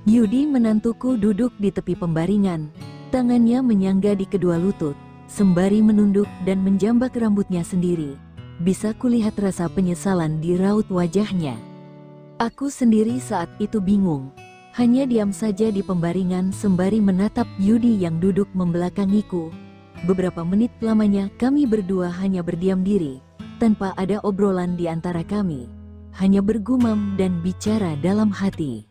Yudi menantuku duduk di tepi pembaringan. Tangannya menyangga di kedua lutut, sembari menunduk dan menjambak rambutnya sendiri. Bisa kulihat rasa penyesalan di raut wajahnya. Aku sendiri saat itu bingung. Hanya diam saja di pembaringan sembari menatap Yudi yang duduk membelakangiku. Beberapa menit lamanya kami berdua hanya berdiam diri, tanpa ada obrolan di antara kami. Hanya bergumam dan bicara dalam hati.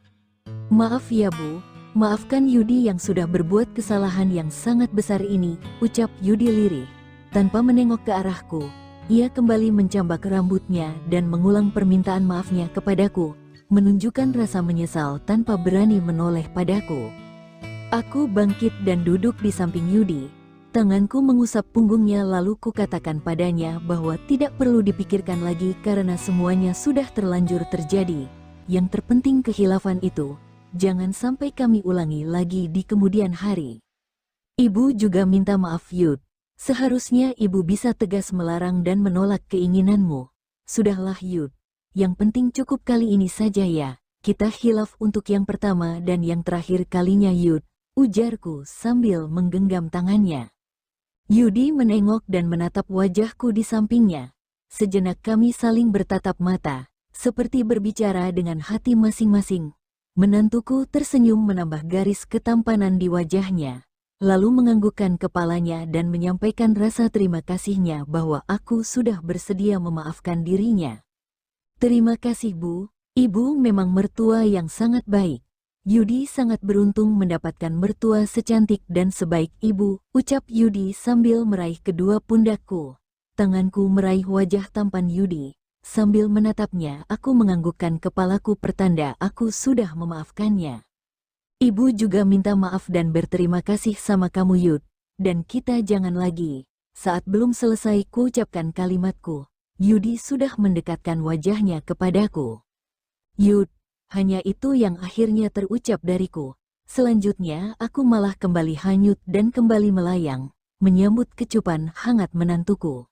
"Maaf ya Bu, maafkan Yudi yang sudah berbuat kesalahan yang sangat besar ini," ucap Yudi lirih. Tanpa menengok ke arahku, ia kembali mencambak rambutnya dan mengulang permintaan maafnya kepadaku, menunjukkan rasa menyesal tanpa berani menoleh padaku. Aku bangkit dan duduk di samping Yudi. Tanganku mengusap punggungnya lalu kukatakan padanya bahwa tidak perlu dipikirkan lagi karena semuanya sudah terlanjur terjadi. Yang terpenting kehilafan itu jangan sampai kami ulangi lagi di kemudian hari. Ibu juga minta maaf Yud. Seharusnya ibu bisa tegas melarang dan menolak keinginanmu. Sudahlah Yud. Yang penting cukup kali ini saja ya. Kita khilaf untuk yang pertama dan yang terakhir kalinya Yud, ujarku sambil menggenggam tangannya. Yudi menengok dan menatap wajahku di sampingnya. Sejenak kami saling bertatap mata, seperti berbicara dengan hati masing-masing. Menantuku tersenyum menambah garis ketampanan di wajahnya, lalu menganggukkan kepalanya dan menyampaikan rasa terima kasihnya bahwa aku sudah bersedia memaafkan dirinya. "Terima kasih Bu, Ibu memang mertua yang sangat baik. Yudi sangat beruntung mendapatkan mertua secantik dan sebaik Ibu," ucap Yudi sambil meraih kedua pundakku. Tanganku meraih wajah tampan Yudi. Sambil menatapnya, aku menganggukkan kepalaku pertanda aku sudah memaafkannya. "Ibu juga minta maaf dan berterima kasih sama kamu Yud. Dan kita jangan lagi." Saat belum selesai kuucapkan kalimatku, Yudi sudah mendekatkan wajahnya kepadaku. "Yud," hanya itu yang akhirnya terucap dariku. Selanjutnya aku malah kembali hanyut dan kembali melayang, menyambut kecupan hangat menantuku.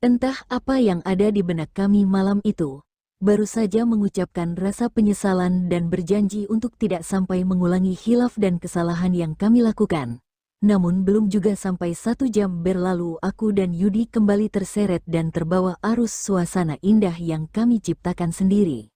Entah apa yang ada di benak kami malam itu. Baru saja mengucapkan rasa penyesalan dan berjanji untuk tidak sampai mengulangi khilaf dan kesalahan yang kami lakukan. Namun belum juga sampai 1 jam berlalu aku dan Yudi kembali terseret dan terbawa arus suasana indah yang kami ciptakan sendiri.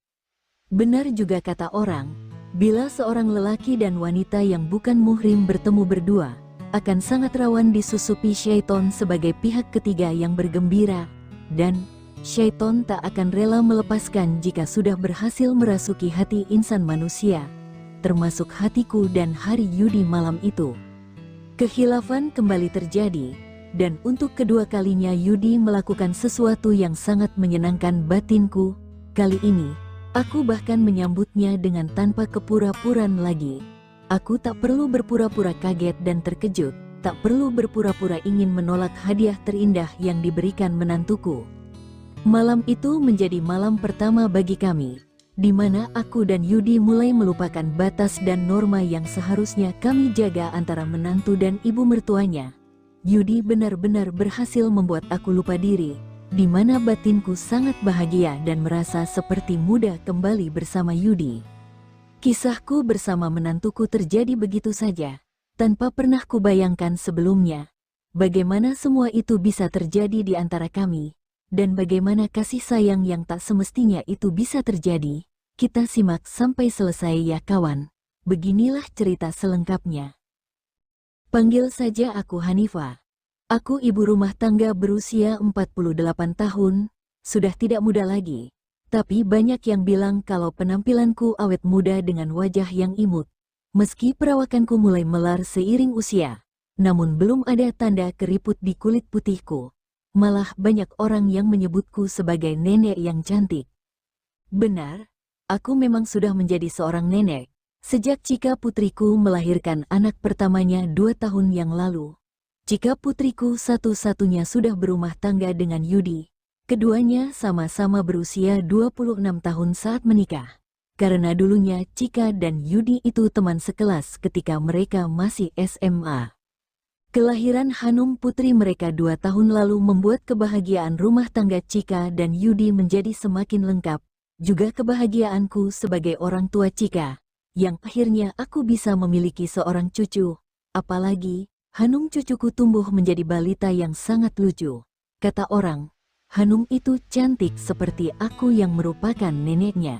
Benar juga kata orang, bila seorang lelaki dan wanita yang bukan muhrim bertemu berdua, akan sangat rawan disusupi syaiton sebagai pihak ketiga yang bergembira, dan syaiton tak akan rela melepaskan jika sudah berhasil merasuki hati insan manusia, termasuk hatiku dan hari Yudi malam itu. Kekhilafan kembali terjadi, dan untuk kedua kalinya Yudi melakukan sesuatu yang sangat menyenangkan batinku. Kali ini, aku bahkan menyambutnya dengan tanpa kepura-puraan lagi. Aku tak perlu berpura-pura kaget dan terkejut, tak perlu berpura-pura ingin menolak hadiah terindah yang diberikan menantuku. Malam itu menjadi malam pertama bagi kami, di mana aku dan Yudi mulai melupakan batas dan norma yang seharusnya kami jaga antara menantu dan ibu mertuanya. Yudi benar-benar berhasil membuat aku lupa diri, di mana batinku sangat bahagia dan merasa seperti muda kembali bersama Yudi. Kisahku bersama menantuku terjadi begitu saja, tanpa pernah kubayangkan sebelumnya, bagaimana semua itu bisa terjadi di antara kami, dan bagaimana kasih sayang yang tak semestinya itu bisa terjadi. Kita simak sampai selesai ya kawan. Beginilah cerita selengkapnya. Panggil saja aku Hanifah. Aku ibu rumah tangga berusia 48 tahun, sudah tidak muda lagi. Tapi banyak yang bilang kalau penampilanku awet muda dengan wajah yang imut. Meski perawakanku mulai melar seiring usia, namun belum ada tanda keriput di kulit putihku. Malah banyak orang yang menyebutku sebagai nenek yang cantik. Benar, aku memang sudah menjadi seorang nenek. Sejak Cika putriku melahirkan anak pertamanya 2 tahun yang lalu. Cika putriku satu-satunya sudah berumah tangga dengan Yudi. Keduanya sama-sama berusia 26 tahun saat menikah. Karena dulunya Cika dan Yudi itu teman sekelas ketika mereka masih SMA. Kelahiran Hanum putri mereka 2 tahun lalu membuat kebahagiaan rumah tangga Cika dan Yudi menjadi semakin lengkap. Juga kebahagiaanku sebagai orang tua Cika, yang akhirnya aku bisa memiliki seorang cucu. Apalagi, Hanung cucuku tumbuh menjadi balita yang sangat lucu. Kata orang, Hanung itu cantik seperti aku yang merupakan neneknya.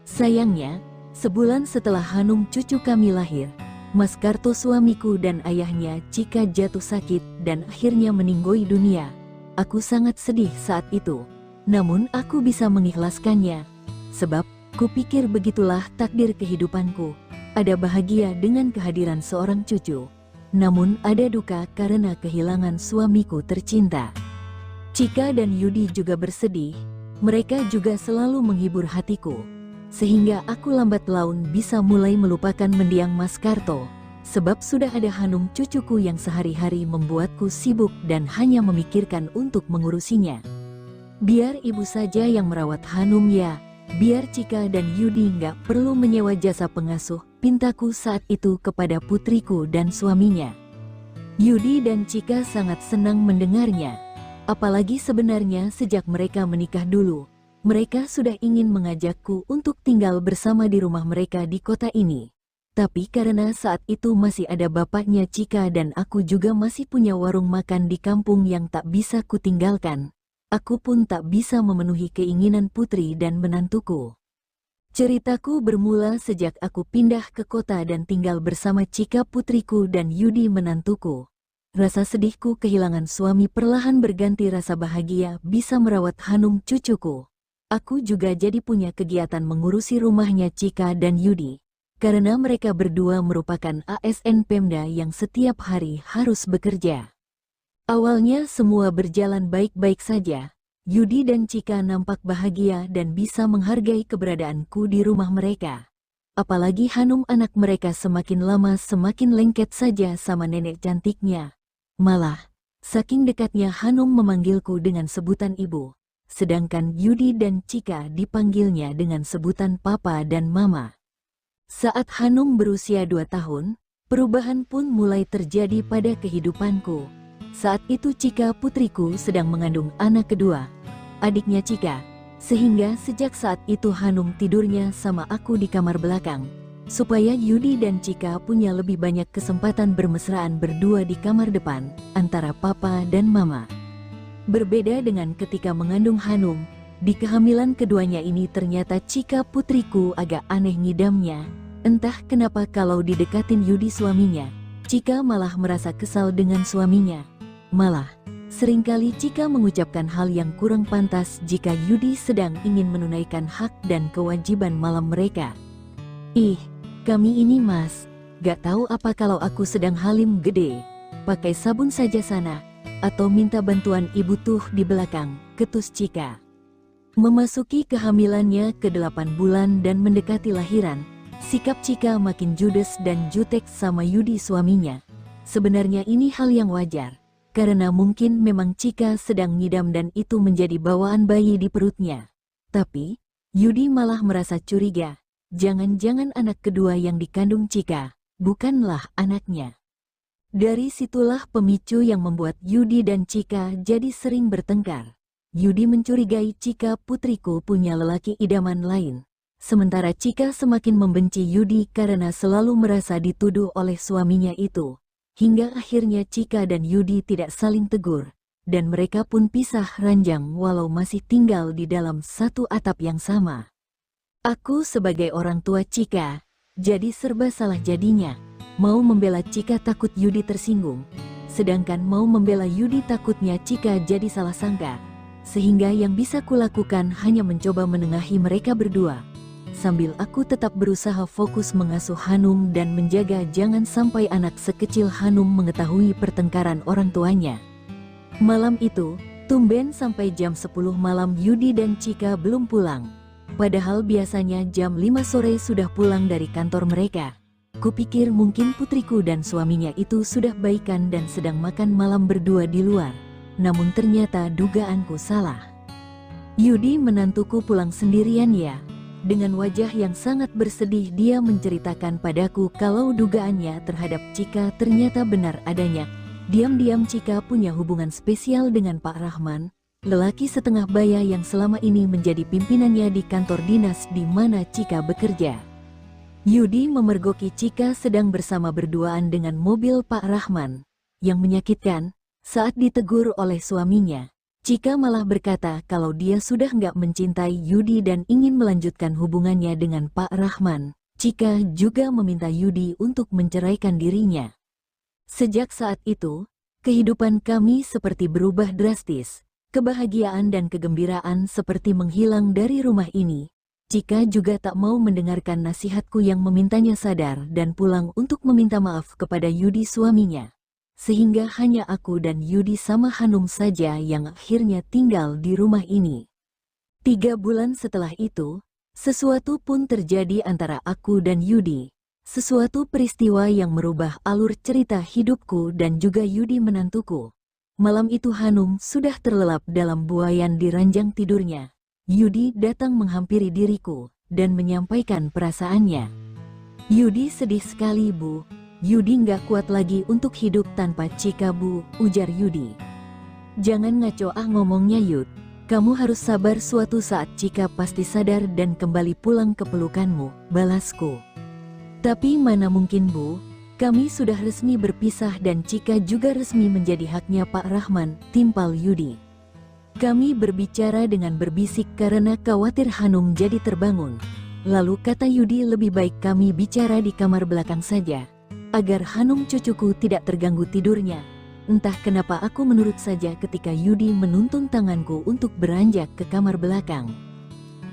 Sayangnya, sebulan setelah Hanung cucu kami lahir, Mas Karto suamiku dan ayahnya Cika jatuh sakit dan akhirnya meninggoy dunia. Aku sangat sedih saat itu. Namun aku bisa mengikhlaskannya. Sebab, kupikir begitulah takdir kehidupanku. Ada bahagia dengan kehadiran seorang cucu. Namun ada duka karena kehilangan suamiku tercinta. Cika dan Yudi juga bersedih. Mereka juga selalu menghibur hatiku. Sehingga aku lambat laun bisa mulai melupakan mendiang Mas Karto. Sebab sudah ada Hanung cucuku yang sehari-hari membuatku sibuk dan hanya memikirkan untuk mengurusinya. Biar ibu saja yang merawat Hanung ya. Biar Cika dan Yudi nggak perlu menyewa jasa pengasuh, pintaku saat itu kepada putriku dan suaminya. Yudi dan Cika sangat senang mendengarnya. Apalagi sebenarnya sejak mereka menikah dulu, mereka sudah ingin mengajakku untuk tinggal bersama di rumah mereka di kota ini. Tapi karena saat itu masih ada bapaknya Cika dan aku juga masih punya warung makan di kampung yang tak bisa kutinggalkan, aku pun tak bisa memenuhi keinginan putri dan menantuku. Ceritaku bermula sejak aku pindah ke kota dan tinggal bersama Cika putriku dan Yudi menantuku. Rasa sedihku kehilangan suami perlahan berganti rasa bahagia bisa merawat Hanung cucuku. Aku juga jadi punya kegiatan mengurusi rumahnya Cika dan Yudi. Karena mereka berdua merupakan ASN Pemda yang setiap hari harus bekerja. Awalnya semua berjalan baik-baik saja. Yudi dan Cika nampak bahagia dan bisa menghargai keberadaanku di rumah mereka. Apalagi Hanung anak mereka semakin lama semakin lengket saja sama nenek cantiknya. Malah, saking dekatnya Hanung memanggilku dengan sebutan ibu, sedangkan Yudi dan Cika dipanggilnya dengan sebutan papa dan mama. Saat Hanung berusia 2 tahun, perubahan pun mulai terjadi pada kehidupanku. Saat itu Cika putriku sedang mengandung anak kedua, adiknya Cika, sehingga sejak saat itu Hanung tidurnya sama aku di kamar belakang. Supaya Yudi dan Cika punya lebih banyak kesempatan bermesraan berdua di kamar depan, antara papa dan mama. Berbeda dengan ketika mengandung Hanung, di kehamilan keduanya ini ternyata Cika putriku agak aneh ngidamnya. Entah kenapa kalau didekatin Yudi suaminya, Cika malah merasa kesal dengan suaminya. Malah, seringkali Cika mengucapkan hal yang kurang pantas jika Yudi sedang ingin menunaikan hak dan kewajiban malam mereka. Ih, kami ini mas, gak tahu apa kalau aku sedang halim gede, pakai sabun saja sana, atau minta bantuan ibu tuh di belakang, ketus Cika. Memasuki kehamilannya ke-8 bulan dan mendekati lahiran, sikap Cika makin judes dan jutek sama Yudi suaminya. Sebenarnya ini hal yang wajar, karena mungkin memang Cika sedang ngidam dan itu menjadi bawaan bayi di perutnya. Tapi, Yudi malah merasa curiga. Jangan-jangan anak kedua yang dikandung Cika, bukanlah anaknya. Dari situlah pemicu yang membuat Yudi dan Cika jadi sering bertengkar. Yudi mencurigai Cika putriku punya lelaki idaman lain. Sementara Cika semakin membenci Yudi karena selalu merasa dituduh oleh suaminya itu. Hingga akhirnya Cika dan Yudi tidak saling tegur. Dan mereka pun pisah ranjang walau masih tinggal di dalam satu atap yang sama. Aku sebagai orang tua Cika, jadi serba salah jadinya. Mau membela Cika takut Yudi tersinggung, sedangkan mau membela Yudi takutnya Cika jadi salah sangka. Sehingga yang bisa kulakukan hanya mencoba menengahi mereka berdua. Sambil aku tetap berusaha fokus mengasuh Hanung dan menjaga jangan sampai anak sekecil Hanung mengetahui pertengkaran orang tuanya. Malam itu, tumben sampai jam 10 malam Yudi dan Cika belum pulang. Padahal biasanya jam 5 sore sudah pulang dari kantor mereka. Kupikir mungkin putriku dan suaminya itu sudah baikan dan sedang makan malam berdua di luar. Namun ternyata dugaanku salah. Yudi menantuku pulang sendirian ya. Dengan wajah yang sangat bersedih dia menceritakan padaku kalau dugaannya terhadap Cika ternyata benar adanya. Diam-diam Cika punya hubungan spesial dengan Pak Rahman, lelaki setengah baya yang selama ini menjadi pimpinannya di kantor dinas di mana Cika bekerja. Yudi memergoki Chika sedang bersama berduaan dengan mobil Pak Rahman. Yang menyakitkan, saat ditegur oleh suaminya, Chika malah berkata kalau dia sudah nggak mencintai Yudi dan ingin melanjutkan hubungannya dengan Pak Rahman. Chika juga meminta Yudi untuk menceraikan dirinya. Sejak saat itu, kehidupan kami seperti berubah drastis. Kebahagiaan dan kegembiraan seperti menghilang dari rumah ini. Chika juga tak mau mendengarkan nasihatku yang memintanya sadar dan pulang untuk meminta maaf kepada Yudi suaminya. Sehingga hanya aku dan Yudi sama Hanum saja yang akhirnya tinggal di rumah ini. 3 bulan setelah itu, sesuatu pun terjadi antara aku dan Yudi. Sesuatu peristiwa yang merubah alur cerita hidupku dan juga Yudi menantuku. Malam itu Hanum sudah terlelap dalam buaian di ranjang tidurnya. Yudi datang menghampiri diriku dan menyampaikan perasaannya. Yudi sedih sekali, Bu. Yudi nggak kuat lagi untuk hidup tanpa Chika, Bu, ujar Yudi. Jangan ngaco ngomongnya, Yud. Kamu harus sabar, suatu saat Chika pasti sadar dan kembali pulang ke pelukanmu, balasku. Tapi mana mungkin, Bu. Kami sudah resmi berpisah dan Chika juga resmi menjadi haknya Pak Rahman, timpal Yudi. Kami berbicara dengan berbisik karena khawatir Hanum jadi terbangun. Lalu kata Yudi, lebih baik kami bicara di kamar belakang saja, agar Hanum cucuku tidak terganggu tidurnya. Entah kenapa aku menurut saja ketika Yudi menuntun tanganku untuk beranjak ke kamar belakang.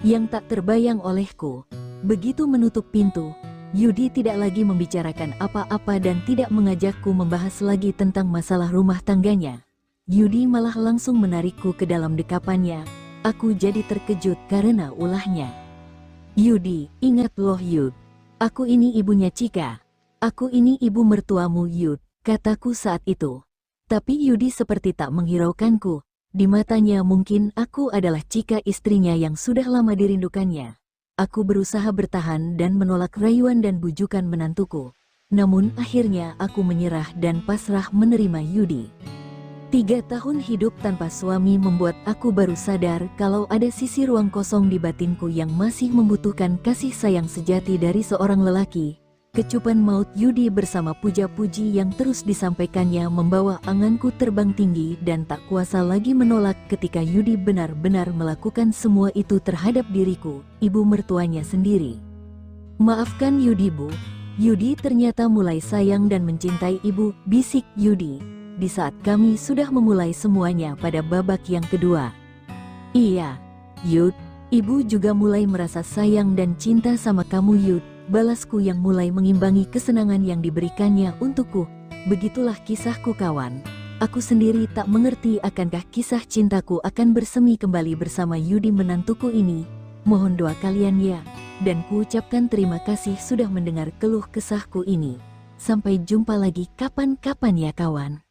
Yang tak terbayang olehku, begitu menutup pintu, Yudi tidak lagi membicarakan apa-apa dan tidak mengajakku membahas lagi tentang masalah rumah tangganya. Yudi malah langsung menarikku ke dalam dekapannya. Aku jadi terkejut karena ulahnya. Yudi, ingat loh Yud. Aku ini ibunya Chika. Aku ini ibu mertuamu Yud, kataku saat itu. Tapi Yudi seperti tak menghiraukanku. Di matanya mungkin aku adalah Chika, istrinya yang sudah lama dirindukannya. Aku berusaha bertahan dan menolak rayuan dan bujukan menantuku. Namun akhirnya aku menyerah dan pasrah menerima Yudi. 3 tahun hidup tanpa suami membuat aku baru sadar kalau ada sisi ruang kosong di batinku yang masih membutuhkan kasih sayang sejati dari seorang lelaki. Kecupan maut Yudi bersama puja-puji yang terus disampaikannya membawa anganku terbang tinggi dan tak kuasa lagi menolak ketika Yudi benar-benar melakukan semua itu terhadap diriku, ibu mertuanya sendiri. Maafkan Yudi, Bu. Yudi ternyata mulai sayang dan mencintai ibu, bisik Yudi. Di saat kami sudah memulai semuanya pada babak yang kedua. Iya, Yud, ibu juga mulai merasa sayang dan cinta sama kamu Yud, balasku yang mulai mengimbangi kesenangan yang diberikannya untukku. Begitulah kisahku kawan. Aku sendiri tak mengerti akankah kisah cintaku akan bersemi kembali bersama Yudi menantuku ini. Mohon doa kalian ya, dan ku ucapkan terima kasih sudah mendengar keluh kesahku ini. Sampai jumpa lagi kapan-kapan ya kawan.